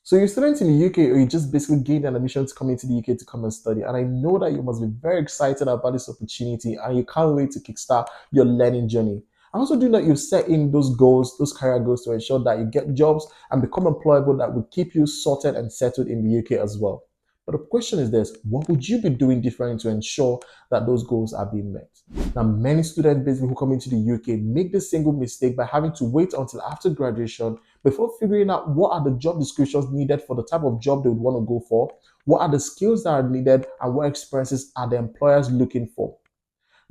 So you're student in the UK, or you just basically gained an admission to come into the UK to come and study. And I know that you must be very excited about this opportunity and you can't wait to kickstart your learning journey. I also do know you've set in those goals, those career goals to ensure that you get jobs and become employable that will keep you sorted and settled in the UK as well. But the question is this, what would you be doing differently to ensure that those goals are being met? Now, many students basically who come into the UK make this single mistake by having to wait until after graduation before figuring out what are the job descriptions needed for the type of job they would want to go for, what are the skills that are needed, and what experiences are the employers looking for.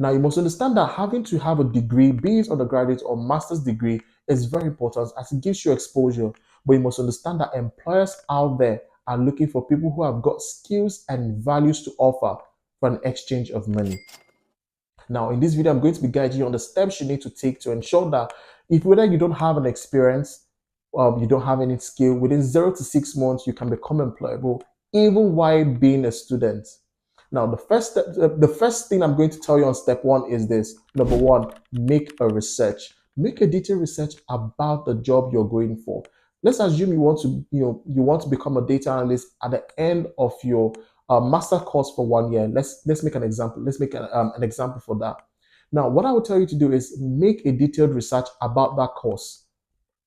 Now, you must understand that having to have a degree, be it undergraduate or master's degree, is very important as it gives you exposure. But you must understand that employers out there are looking for people who have got skills and values to offer for an exchange of money. Now, in this video, I'm going to be guiding you on the steps you need to take to ensure that if whether you don't have an experience, you don't have any skill, within 0 to 6 months, you can become employable even while being a student. Now, the first thing I'm going to tell you on step one is this. Number one, make a research. Make a detailed research about the job you're going for. Let's assume you want to, you want to become a data analyst at the end of your master course for 1 year. Let's make an example. Let's make an example for that. Now, what I will tell you to do is make a detailed research about that course,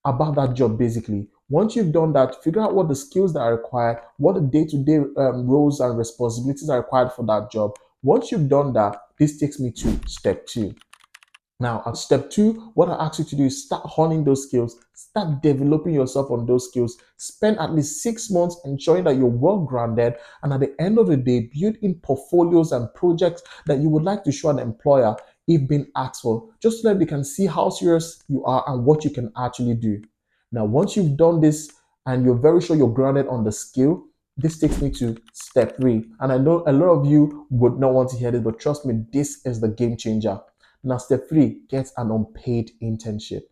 about that job basically. Once you've done that, figure out what the skills that are required, what the day-to-day roles and responsibilities are required for that job. Once you've done that, this takes me to step two. Now, at step two, what I ask you to do is start honing those skills, start developing yourself on those skills, spend at least 6 months ensuring that you're well-grounded, and at the end of the day, build in portfolios and projects that you would like to show an employer if being asked for, just so that they can see how serious you are and what you can actually do. Now, once you've done this and you're very sure you're grounded on the skill, this takes me to step three. And I know a lot of you would not want to hear this, but trust me, this is the game changer. Now, step three, get an unpaid internship.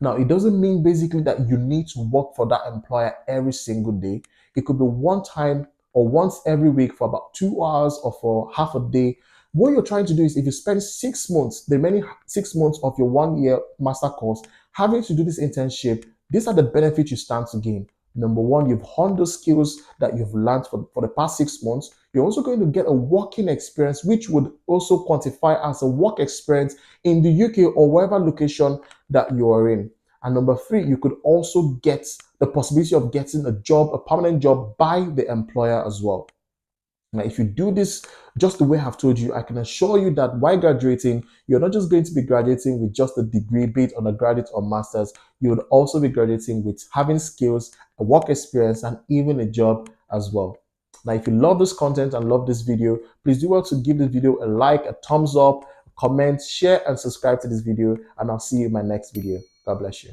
Now, it doesn't mean basically that you need to work for that employer every single day. It could be one time or once every week for about 2 hours or for half a day. What you're trying to do is if you spend 6 months, the remaining 6 months of your 1 year master course, having to do this internship, these are the benefits you stand to gain. Number one, you've honed those skills that you've learned for the past 6 months. You're also going to get a working experience, which would also quantify as a work experience in the UK or wherever location that you are in. And number three, you could also get the possibility of getting a job, a permanent job by the employer as well. Now, if you do this just the way I've told you, I can assure you that while graduating, you're not just going to be graduating with just a degree, be it undergraduate or master's. You would also be graduating with having skills, a work experience, and even a job as well. Now, if you love this content and love this video, please do well to give this video a like, a thumbs up, comment, share, and subscribe to this video. And I'll see you in my next video. God bless you.